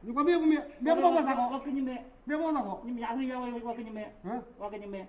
你给我灭不灭？灭不到我啥个？我给你灭，灭不到啥个？你们家人员我给你灭，我给你灭。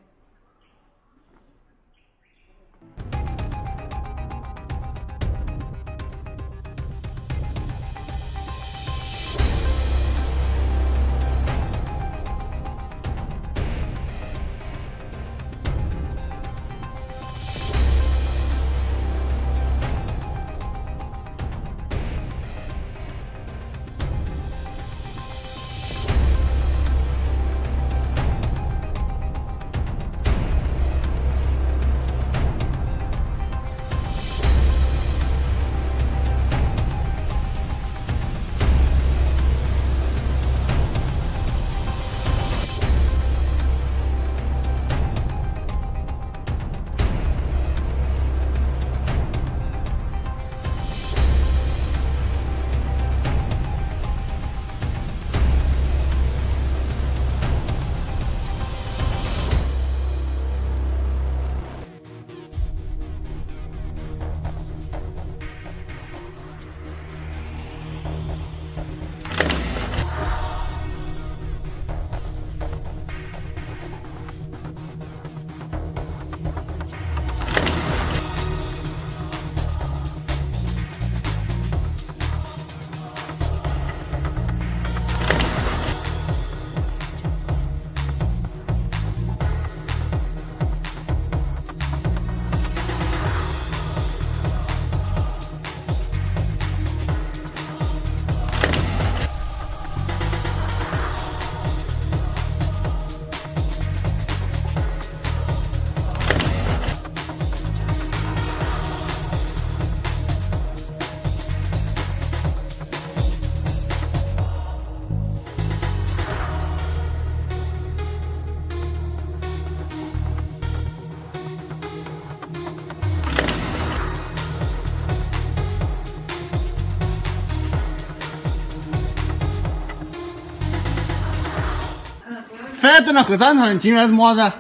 反对了后山场进来是么子？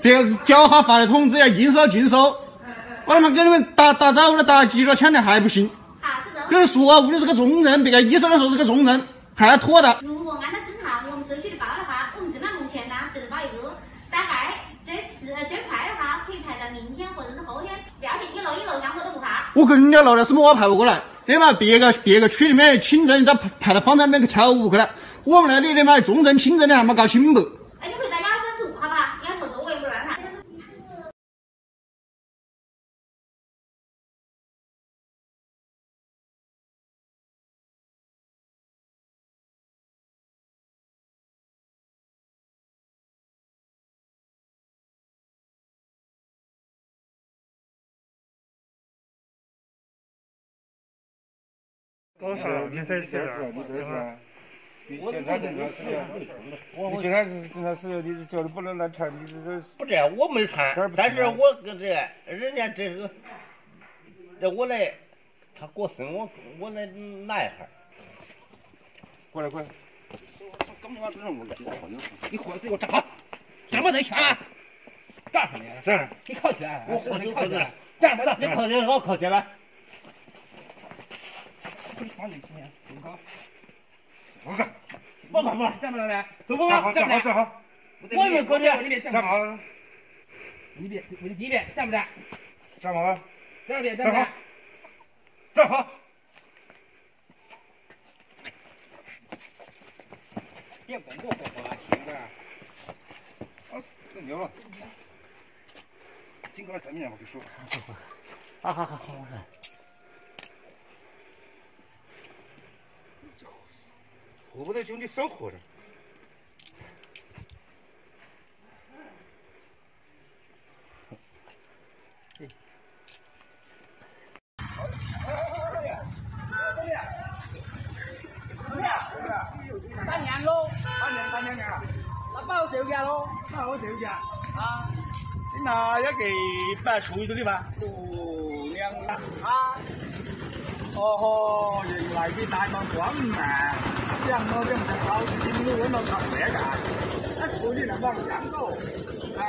别个脚下发的通知要尽收尽收，我他妈给你们打招呼了，打几个枪的还不行？跟人说啊，屋里是个重人，别个医生说是个重人，还拖的。如果按照正常我们社区的报的话，我们正常目前呢只能报一个，大概最快的话可以排到明天或者是后天，不要紧，你录一录像我都不怕。我跟人家录的是我派不过来，对嘛？别个区里面轻症他派到方舱里面去跳舞去了，我们那里的嘛重症轻症的还没搞清楚。哎，你回到135好吧？你要说我也不乱喊。我是你才是你这是。你现在正常使用，你现在是正常使用，你叫你不能乱传，你这不是我没传，但是我跟这人家这个，这我来，他给我生我来拿一下。过来。干嘛这种你活着给我站好，站不能全啊！干什么呀？是。你靠起来，我你靠起来，站不到，你靠起来，我靠起来。你放你心，你靠。我干，不，站不到嘞，走不？站好。我也过去，站好。你别，我第一遍站不站？站好。第二遍站不站？站好。别滚过火了，行不？啊，那牛了。尽管3年我跟你说。好。我的兄弟生活着。3年咯，3年啊，那包少價咯，包少價啊，那一期8除以多少吧？2兩啊，哦，原來啲大網廣啊，這樣咯，這樣好，聽到揾到特別㗎，一除以兩萬兩個，啊，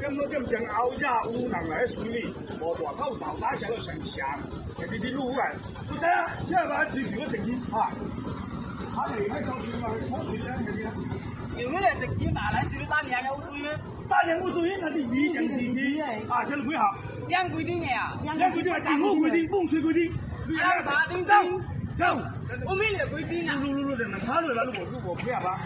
咁我咁想熬下烏能來處理，我口罩打下個城牆，你啲路啊，不得，要把自己個成績啊。他離開酒店嘛，去坐船啦，係咪啊？有咩人食煙啊？嚟住3年有罪咩？3年冇罪，那是你講自己啊，這個規好。兩規定嘅啊，兩規定係政府規定，風水規定。兩法定走，我沒有規定啊。路，人們他來了，我不要吧。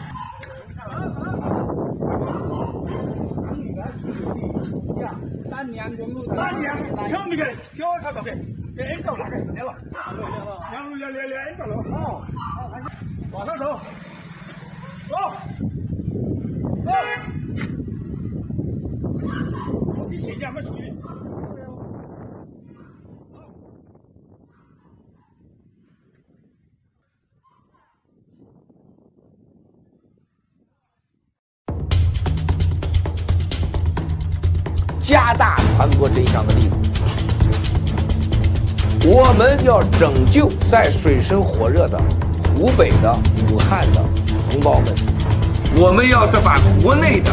3年公路，3年，聽唔見？叫我靠邊？給人走哪個？來了，兩人走了。哦。往上走，走，我比谁家没出去。加大传播真相的力度，我们要拯救在水深火热的湖北的武汉的同胞们，我们要再把国内的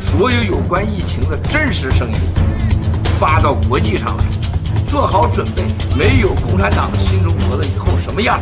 所有有关疫情的真实声音发到国际上来，做好准备，没有共产党的新中国的以后什么样？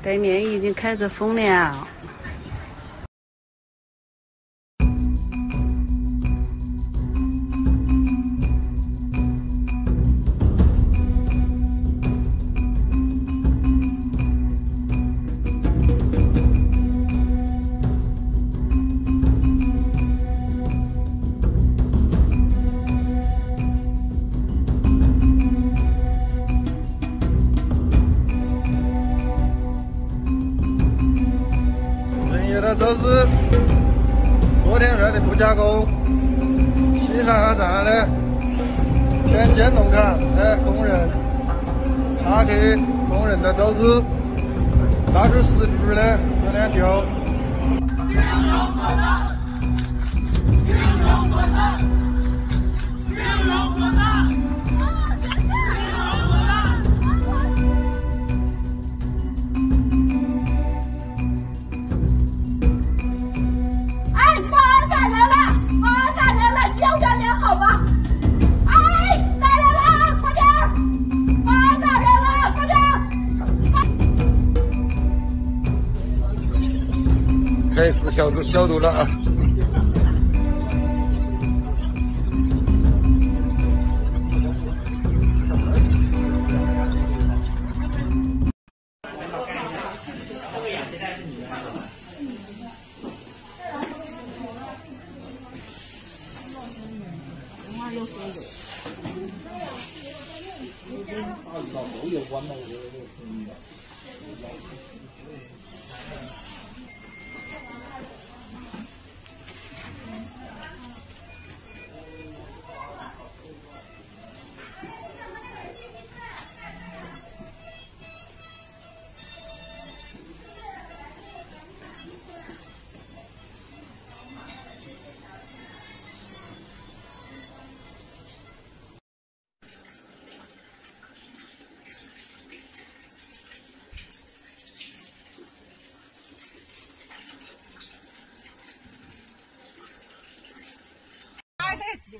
对面已经开始封了。都是多天来的不加工，西山哈站的全监农场的工人查去工人的斗志，拿出10句的有点丢。开始消毒了啊！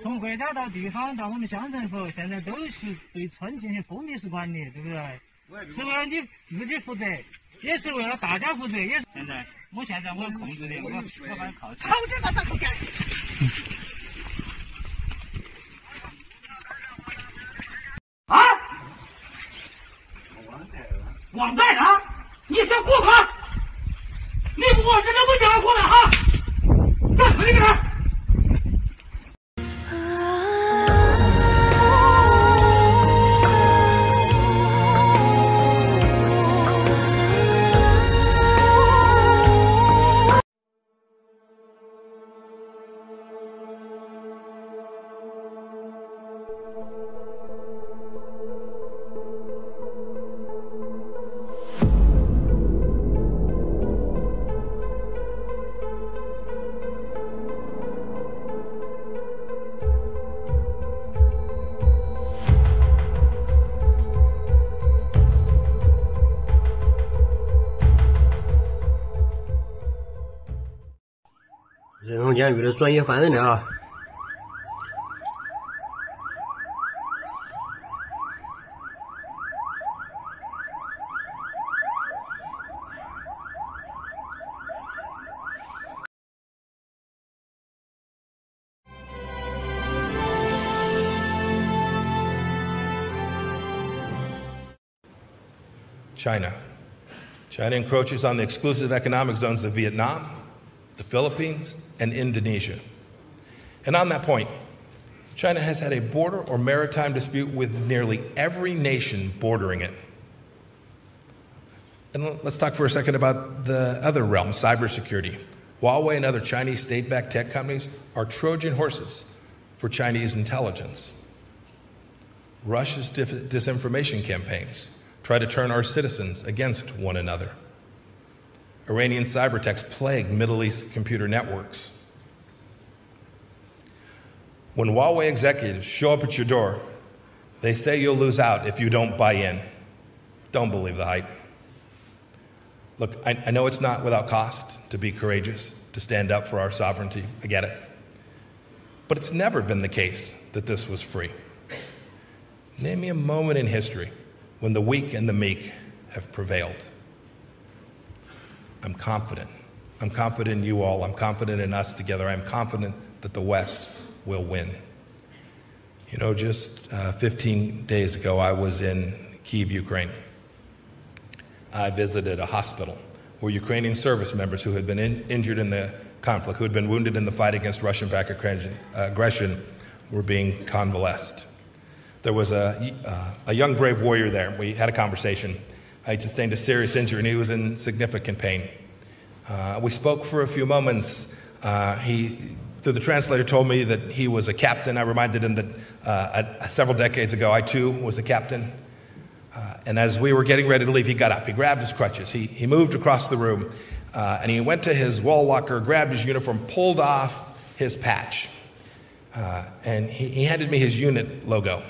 从国家到地方到我们乡政府，现在都是对村进行封闭式管理，对不对？是为了你自己负责，也是为了大家负责，也是。现在我控制的，我把它靠起来。好，这把它靠起来。啊！完蛋了！你想过吗？你不过这个我叫过来哈！站回去了。人工监狱的专业犯人了啊！China encroaches on the exclusive economic zones of Vietnam, the Philippines, and Indonesia. And on that point, China has had a border or maritime dispute with nearly every nation bordering it. And let's talk for a second about the other realm, cybersecurity. Huawei and other Chinese state-backed tech companies are Trojan horses for Chinese intelligence. Russia's disinformation campaigns try to turn our citizens against one another. Iranian cyber attacks plague Middle East computer networks. When Huawei executives show up at your door, they say you'll lose out if you don't buy in. Don't believe the hype. Look, I know it's not without cost to be courageous, to stand up for our sovereignty. I get it. But it's never been the case that this was free. Name me a moment in history when the weak and the meek have prevailed. I'm confident. I'm confident in you all. I'm confident in us together. I'm confident that the West will win. You know, just 15 days ago, I was in Kyiv, Ukraine. I visited a hospital where Ukrainian service members who had been injured in the conflict, who had been wounded in the fight against Russian-backed aggression, were being convalesced. There was a young, brave warrior there. We had a conversation. He sustained a serious injury, and he was in significant pain. We spoke for a few moments, Through the translator, told me that he was a captain. I reminded him that several decades ago, I too was a captain. And as we were getting ready to leave, he got up. He grabbed his crutches. He moved across the room, and he went to his wall locker, grabbed his uniform, pulled off his patch, and he handed me his unit logo.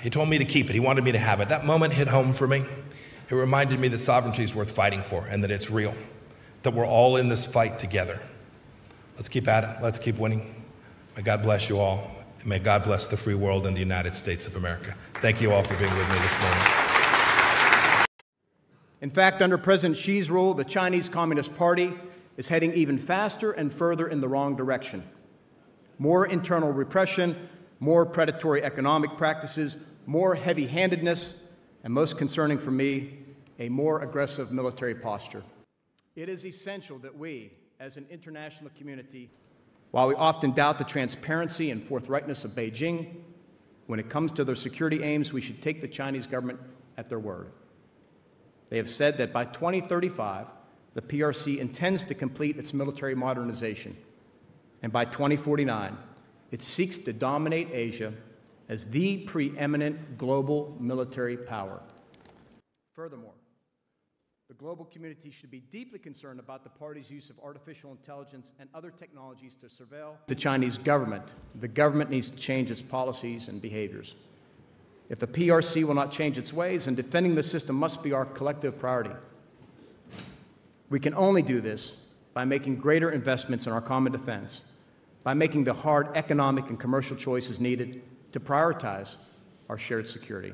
He told me to keep it. He wanted me to have it. That moment hit home for me. It reminded me that sovereignty is worth fighting for and that it's real, that we're all in this fight together. Let's keep at it. Let's keep winning. May God bless you all. And may God bless the free world and the United States of America. Thank you all for being with me this morning. In fact, under President Xi's rule, the Chinese Communist Party is heading even faster and further in the wrong direction. More internal repression, more predatory economic practices, more heavy-handedness, and most concerning for me, a more aggressive military posture. It is essential that we, as an international community, while we often doubt the transparency and forthrightness of Beijing, when it comes to their security aims, we should take the Chinese government at their word. They have said that by 2035, the PRC intends to complete its military modernization, and by 2049, it seeks to dominate Asia as the preeminent global military power. Furthermore, the global community should be deeply concerned about the party's use of artificial intelligence and other technologies to surveil the Chinese government. The government needs to change its policies and behaviors. If the PRC will not change its ways, then defending the system must be our collective priority. We can only do this by making greater investments in our common defense, by making the hard economic and commercial choices needed to prioritize our shared security.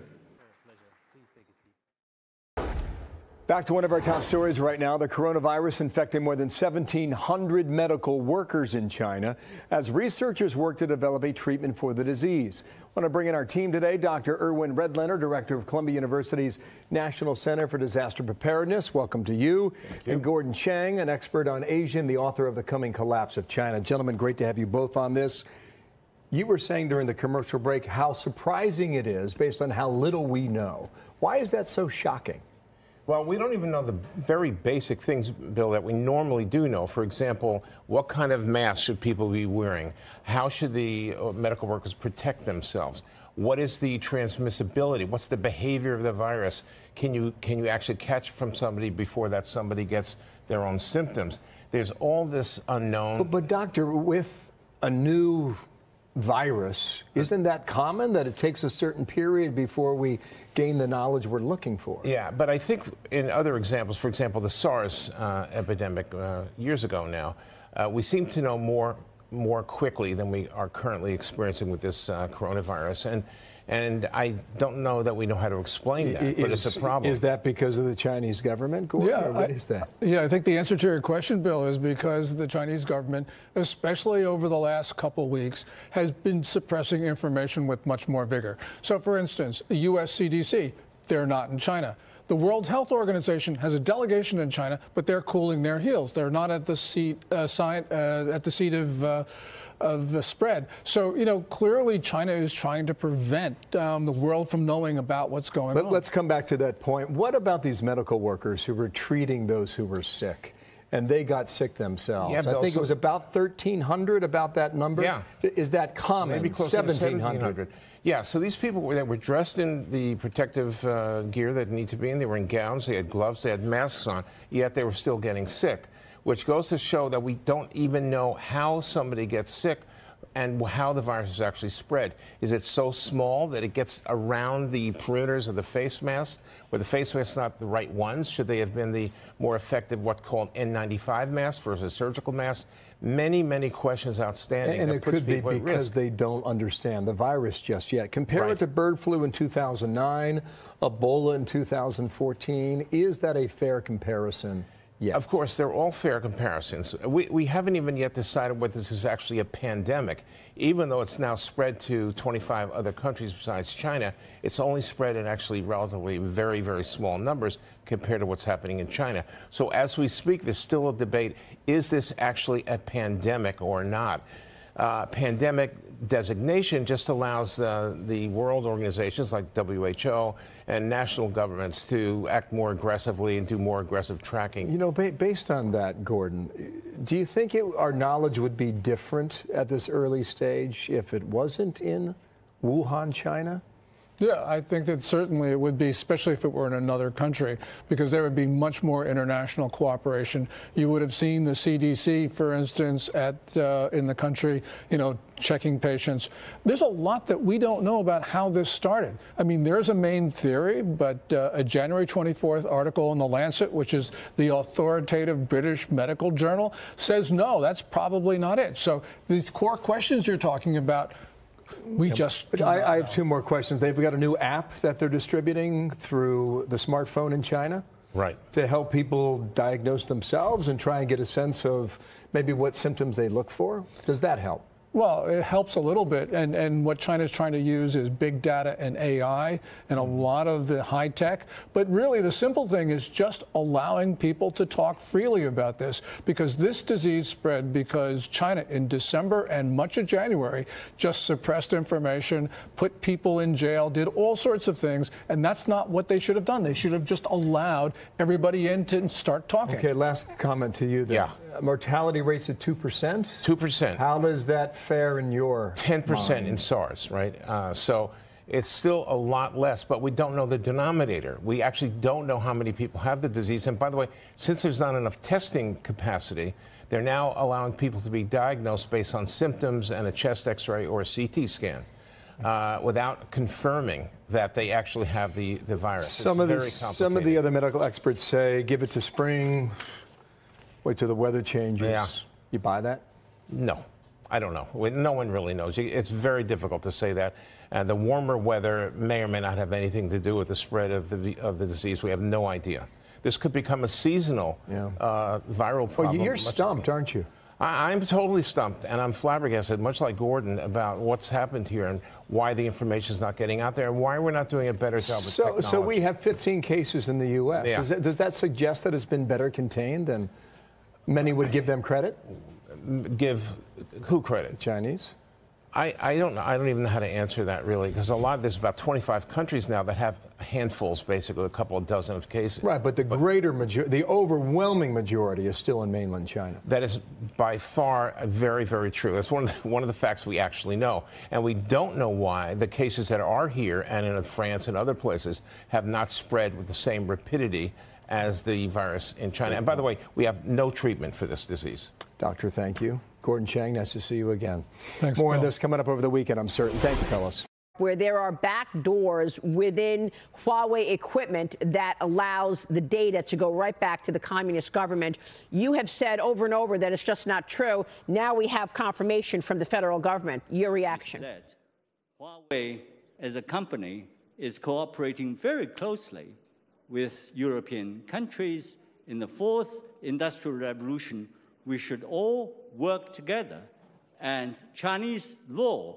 Back to one of our top stories right now. The coronavirus infecting more than 1,700 medical workers in China as researchers work to develop a treatment for the disease. I want to bring in our team today, Dr. Erwin Redlener, director of Columbia University's National Center for Disaster Preparedness. Welcome to you. And Gordon Chang, an expert on Asia and the author of The Coming Collapse of China. Gentlemen, great to have you both on this. You were saying during the commercial break how surprising it is based on how little we know. Why is that so shocking? Well, we don't even know the very basic things, Bill, that we normally do know. For example, what kind of mask should people be wearing? How should the medical workers protect themselves? What is the transmissibility? What's the behavior of the virus? Can you actually catch from somebody before that somebody gets their own symptoms? There's all this unknown. But doctor, with a new virus, isn't that common that it takes a certain period before we gain the knowledge we're looking for? Yeah, but I think in other examples, for example, the SARS epidemic years ago now, we seem to know more quickly than we are currently experiencing with this coronavirus. And I don't know that we know how to explain that, but it's a problem. Is that because of the Chinese government, Gordon, yeah, or what is that? Yeah, I think the answer to your question, Bill, is because the Chinese government, especially over the last couple weeks, has been suppressing information with much more vigor. So, for instance, the U.S. CDC, they're not in China. The World Health Organization has a delegation in China, but they're cooling their heels. They're not at the seat of the spread. So, you know, clearly China is trying to prevent the world from knowing about what's going on. Let's come back to that point. What about these medical workers who were treating those who were sick? And they got sick themselves. Yeah, Bill, I think it was about 1,300, about that number. Yeah. Is that common? Maybe closer to 1,700. Yeah, so these people that were dressed in the protective gear that need to be in. They were in gowns, they had gloves, they had masks on, yet they were still getting sick, which goes to show that we don't even know how somebody gets sick and how the virus is actually spread. Is it so small that it gets around the perimeters of the face mask? Were the face masks not the right ones? Should they have been the more effective, what's called N95 masks versus surgical masks? Many, many questions outstanding. And it could be because they don't understand the virus just yet. Compare it to bird flu in 2009, Ebola in 2014. Is that a fair comparison? Yes. Of course, they're all fair comparisons. We haven't even yet decided whether this is actually a pandemic. Even though it's now spread to 25 other countries besides China, it's only spread in actually relatively very, very small numbers compared to what's happening in China. So as we speak, there's still a debate, is this actually a pandemic or not? pandemic designation just allows the world organizations like WHO and national governments to act more aggressively and do more aggressive tracking. You know, based on that, Gordon, do you think our knowledge would be different at this early stage if it wasn't in Wuhan, China? Yeah, I think that certainly it would be, especially if it were in another country, because there would be much more international cooperation. You would have seen the CDC, for instance, in the country, you know, checking patients. There's a lot that we don't know about how this started. I mean, there's a main theory, but a January 24th article in The Lancet, which is the authoritative British medical journal, says no, that's probably not it. So these core questions you're talking about, I have two more questions. They've got a new app that they're distributing through the smartphone in China. Right. To help people diagnose themselves and try and get a sense of maybe what symptoms they look for. Does that help? Well, it helps a little bit, and what China's trying to use is big data and AI and a lot of the high tech. But really, the simple thing is just allowing people to talk freely about this, because this disease spread because China in December and much of January just suppressed information, put people in jail, did all sorts of things, and that's not what they should have done. They should have just allowed everybody in to start talking. Okay, last comment to you then. Yeah. Mortality rates at 2%? 2%. How does that fare in your 10% mind? in SARS, right? So it's still a lot less, but we don't know the denominator. We actually don't know how many people have the disease. And by the way, since there's not enough testing capacity, they're now allowing people to be diagnosed based on symptoms and a chest X-ray or a CT scan. Without confirming that they actually have the virus. Some of the other medical experts say give it to spring, wait till the weather changes. Yeah. You buy that? No, I don't know. No one really knows. It's very difficult to say that. The warmer weather may or may not have anything to do with the spread of the disease. We have no idea. This could become a seasonal viral problem. Well, you're stumped, aren't you? I'm totally stumped, and I'm flabbergasted, much like Gordon, about what's happened here and why the information is not getting out there and why we're not doing a better job with technology. So we have 15 cases in the U.S. Yeah. Does that suggest that it's been better contained than many would give them credit? Give who credit? Chinese? I don't know. I don't even know how to answer that, really, because there's about 25 countries now that have handfuls, basically, a couple of dozen of cases. Right, but the overwhelming majority is still in mainland China. That is by far very, very true. That's one of the facts we actually know. And we don't know why the cases that are here and in France and other places have not spread with the same rapidity as the virus in China. And by the way, we have no treatment for this disease. Doctor, thank you. Gordon Chang, nice to see you again. Thanks, More Bill. on this coming up over the weekend, I'm certain. Thank you, fellas. Where there are back doors within Huawei equipment that allows the data to go right back to the communist government. You have said over and over that it's just not true. Now we have confirmation from the federal government. Your reaction? That Huawei, as a company, is cooperating very closely with European countries. In the fourth industrial revolution, we should all work together. And Chinese law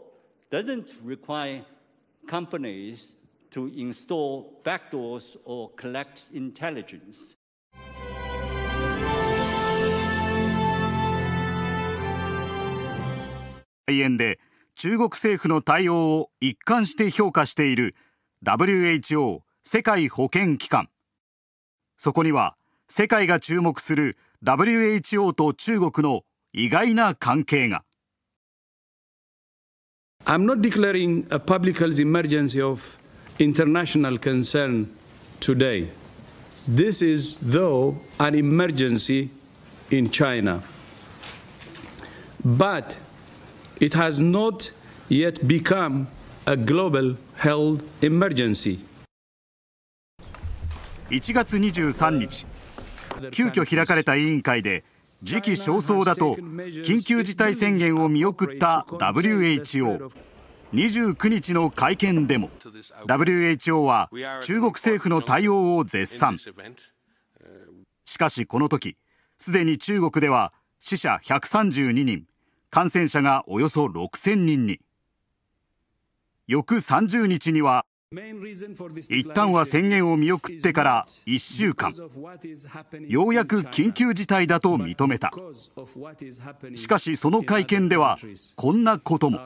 doesn't require companies to install backdoors or collect intelligence. 肺炎で中国政府の対応を一貫して評価している WHO 世界保健機関。そこには世界が注目する WHO と中国の意外な関係が。I'm not declaring a public health emergency of international concern today. This is, though, an emergency in China. But it has not yet become a global health emergency. 1月23日、急遽開かれた委員会で時期尚早だと緊急事態宣言を見送った WHO。29日の会見でも WHO は中国政府の対応を絶賛。しかしこの時すでに中国では死者132人、感染者がおよそ6000人に。翌30日には一旦は宣言を見送ってから1週間、ようやく緊急事態だと認めた。しかしその会見ではこんなことも。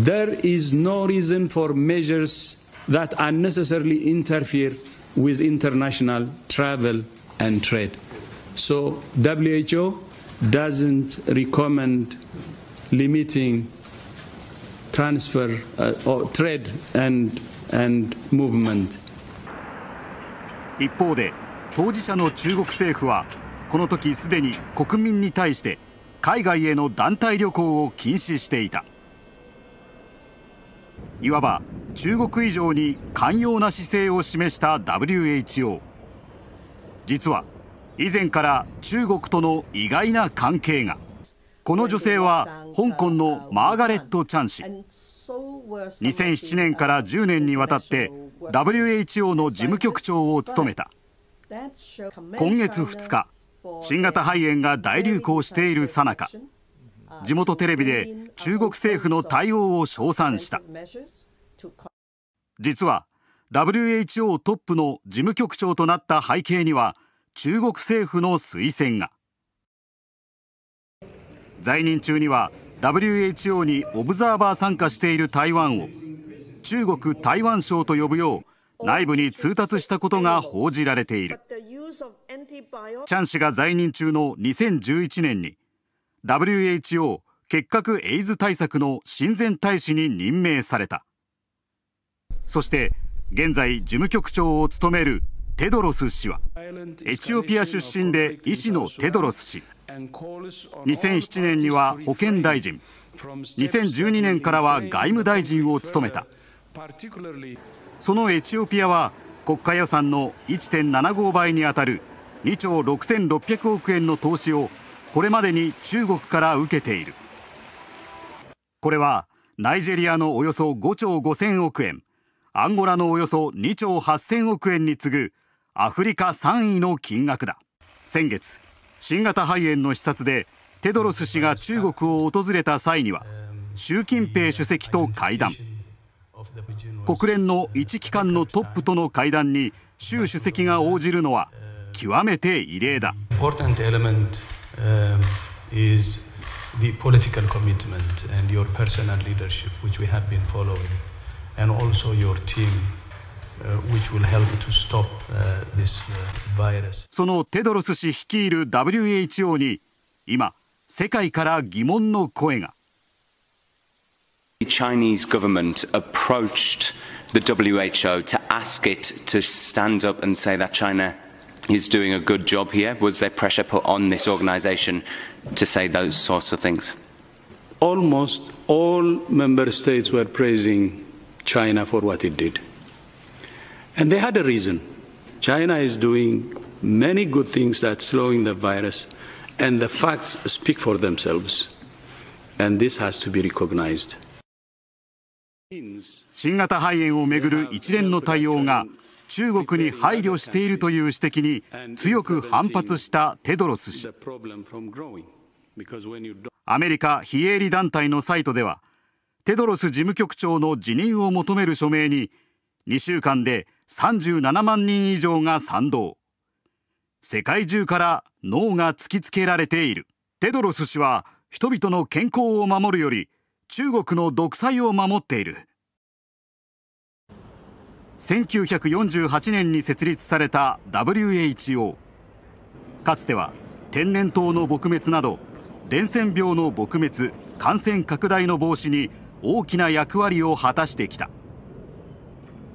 There is no reason for measures that unnecessarily interfere with international travel and trade. So WHO doesn't recommend limiting transfer or trade and movement. 一方で当事者の中国政府はこの時すでに国民に対して海外への団体旅行を禁止していた。いわば中国以上に寛容な姿勢を示した WHO。 実は以前から中国との意外な関係が。この女性は香港のマーガレット・チャン氏。2007年から10年にわたって WHO の事務局長を務めた。今月2日、新型肺炎が大流行している最中、地元テレビで中国政府の対応を称賛した。実は WHO トップの事務局長となった背景には中国政府の推薦が。在任中には WHO にオブザーバー参加している台湾を中国台湾省と呼ぶよう内部に通達したことが報じられている。チャン氏が在任中の2011年に WHO 結核エイズ対策の親善大使に任命された。そして現在事務局長を務めるテドロス氏はエチオピア出身で医師のテドロス氏。2007年には保健大臣、2012年からは外務大臣を務めた。そのエチオピアは国家予算の 1.75 倍にあたる2兆6600億円の投資をこれまでに中国から受けている。これはナイジェリアのおよそ5兆5000億円、アンゴラのおよそ2兆8000億円に次ぐアフリカ3位の金額だ。先月新型肺炎の視察でテドロス氏が中国を訪れた際には習近平主席と会談。国連の一機関のトップとの会談に習主席が応じるのは極めて異例だ。Important element is the political commitment and your personal leadership, which we have been following, and also your team.Which will help to stop this virus. そのテドロス氏率いる WHO に今世界から疑問の声が。The Chinese government approached the WHO to ask it to stand up and say that China is doing a good job here. Was there pressure put on this organization to say those sorts of things? Almost all member states were praising China for what it did.And they had a reason. China is doing many good things that's slowing the virus, and the facts speak for themselves. And this has to be recognized. 新型肺炎をめぐる一連の対応が中国に配慮しているという指摘に強く反発したテドロス氏。アメリカ非営利団体のサイトではテドロス事務局長の辞任を求める署名に2週間で37万人以上が賛同。世界中からノーが突きつけられている。テドロス氏は人々の健康を守るより中国の独裁を守っている。1948年に設立された WHO。かつては天然痘の撲滅など伝染病の撲滅、感染拡大の防止に大きな役割を果たしてきた。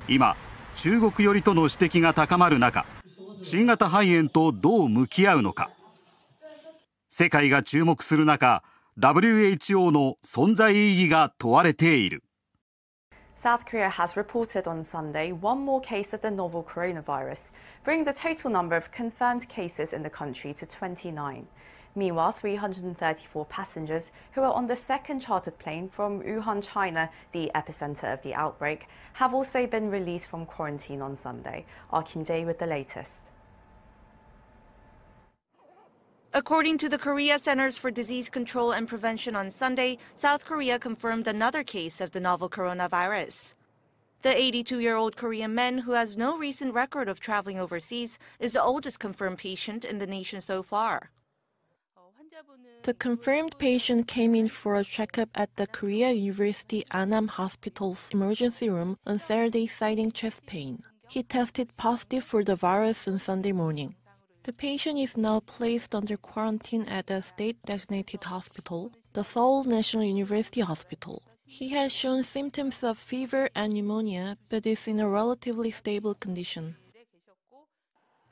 今中国寄りとの指摘が高まる中、新型肺炎とどう向き合うのか。世界が注目する中、WHO の存在意義が問われている。South Korea has reported on Sunday one more case of the novel coronavirus, bringing the total number of confirmed cases in the country to 29. Meanwhile, 334 passengers who were on the second chartered plane from Wuhan, China, the epicenter of the outbreak, have also been released from quarantine on Sunday. Kim Jae with the latest. According to the Korea Centers for Disease Control and Prevention on Sunday, South Korea confirmed another case of the novel coronavirus. The 82-year-old Korean man, who has no recent record of traveling overseas, is the oldest confirmed patient in the nation so far. The confirmed patient came in for a checkup at the Korea University Annam Hospital's emergency room on Saturday, citing chest pain. He tested positive for the virus on Sunday morning. The patient is now placed under quarantine at a state-designated hospital, the Seoul National University Hospital. He has shown symptoms of fever and pneumonia, but is in a relatively stable condition.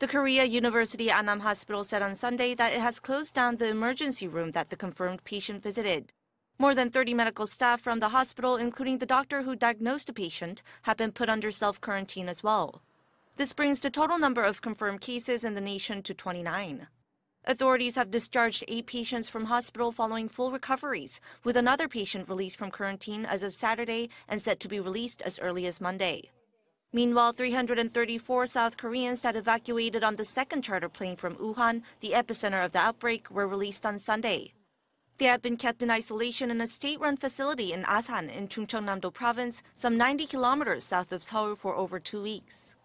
The Korea University Annam Hospital said on Sunday that it has closed down the emergency room that the confirmed patient visited. More than 30 medical staff from the hospital, including the doctor who diagnosed the patient, have been put under self-quarantine as well. This brings the total number of confirmed cases in the nation to 29. Authorities have discharged 8 patients from hospital following full recoveries, with another patient released from quarantine as of Saturday and set to be released as early as Monday. Meanwhile, 334 South Koreans that evacuated on the second charter plane from Wuhan, the epicenter of the outbreak, were released on Sunday. They have been kept in isolation in a state-run facility in Asan in Chungcheongnam-do province, some 90 kilometers south of Seoul, for over 2 weeks.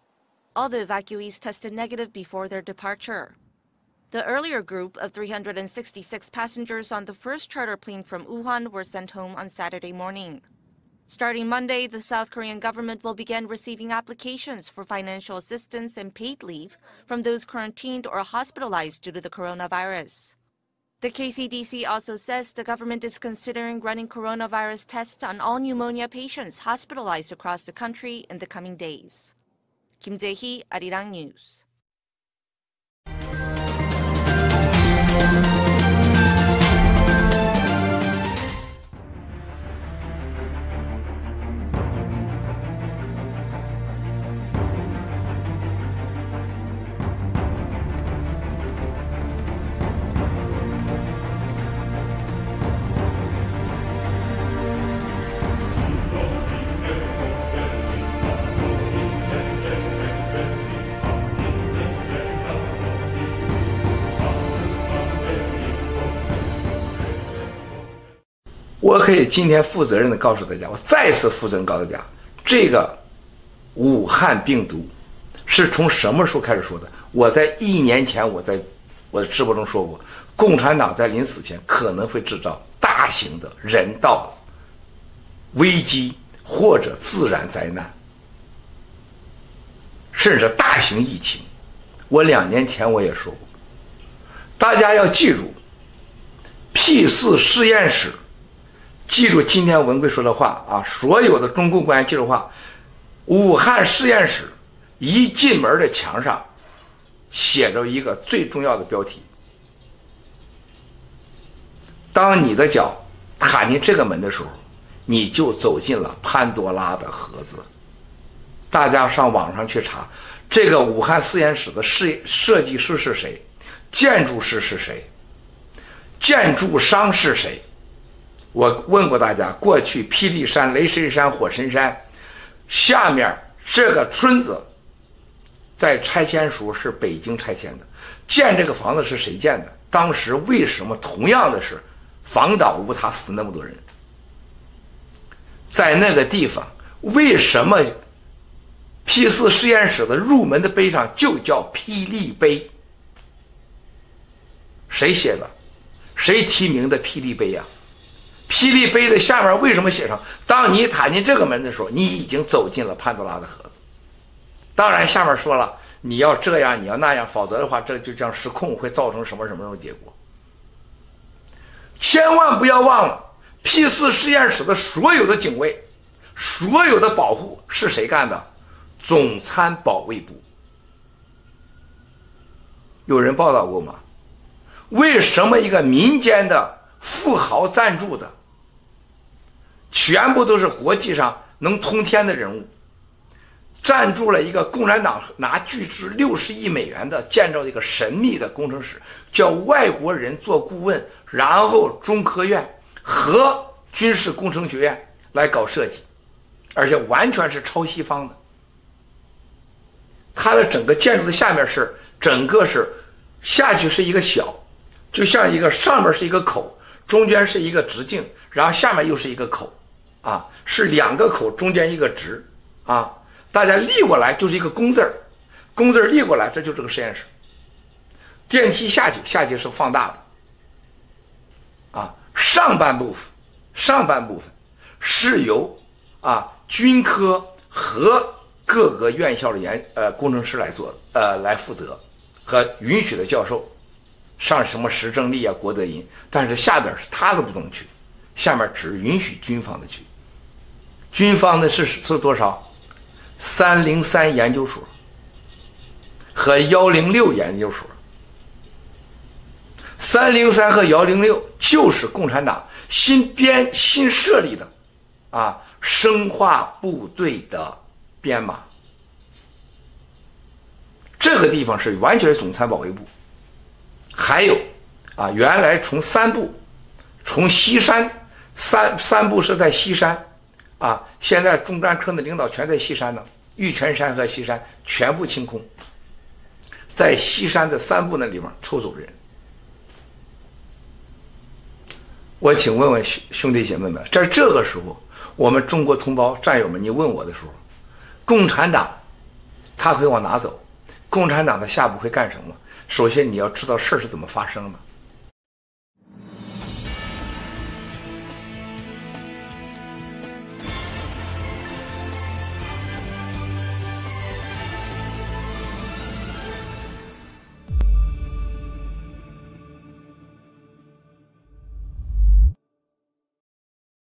All the evacuees tested negative before their departure. The earlier group of 366 passengers on the first charter plane from Wuhan were sent home on Saturday morning. Starting Monday, the South Korean government will begin receiving applications for financial assistance and paid leave from those quarantined or hospitalized due to the coronavirus. The KCDC also says the government is considering running coronavirus tests on all pneumonia patients hospitalized across the country in the coming days. Kim Jae-hee, Arirang News.我可以今天负责任的告诉大家，我再次负责任告诉大家，这个武汉病毒是从什么时候开始说的？我在1年前我在我的直播中说过，共产党在临死前可能会制造大型的人道危机或者自然灾难，甚至大型疫情。我2年前我也说过，大家要记住 P4 实验室。记住今天文贵说的话啊，所有的中共官员记住话，武汉实验室一进门的墙上写着一个最重要的标题：当你的脚踏进这个门的时候，你就走进了潘多拉的盒子。大家上网上去查，这个武汉实验室的设计师是谁，建筑师是谁，建筑商是谁。我问过大家，过去霹雳山、雷神山、火神山下面这个村子在拆迁时候是北京拆迁的，建这个房子是谁建的？当时为什么同样的是房倒屋塌死那么多人？在那个地方，为什么 P4 实验室的入门的碑上就叫霹雳碑？谁写的？谁提名的霹雳碑呀？霹雳碑的下面为什么写上当你踏进这个门的时候，你已经走进了潘多拉的盒子？当然下面说了，你要这样你要那样，否则的话这就将失控，会造成什么什么结果。千万不要忘了 P4 实验室的所有的警卫，所有的保护是谁干的？总参保卫部。有人报道过吗？为什么一个民间的富豪赞助的，全部都是国际上能通天的人物，赞助了一个共产党拿巨资60亿美元的建造一个神秘的工程师，叫外国人做顾问，然后中科院和军事工程学院来搞设计，而且完全是抄西方的。它的整个建筑的下面是整个是下去是一个小，就像一个上面是一个口，中间是一个直径，然后下面又是一个口，啊，是2个口中间一个直，啊，大家立过来就是一个公字儿，公字儿立过来，这就是个实验室。电梯下去，下去是放大的，啊，上半部分是由军科和各个院校的工程师来负责，和允许的教授，上什么石正丽啊、郭德银，但是下边是他都不能去，下面只允许军方的去。军方的是多少？303研究所和106研究所。303和106就是共产党新设立的生化部队的编码。这个地方是完全总参保卫部。还有原来从三部，从西山三部是在西山现在中专科的领导全在西山呢，玉泉山和西山全部清空，在西山的三部那地方抽走人。我请问问兄弟姐妹们，在这个时候，我们中国同胞战友们，你问我的时候，共产党他会往哪走？共产党的下步会干什么？首先你要知道事儿是怎么发生的。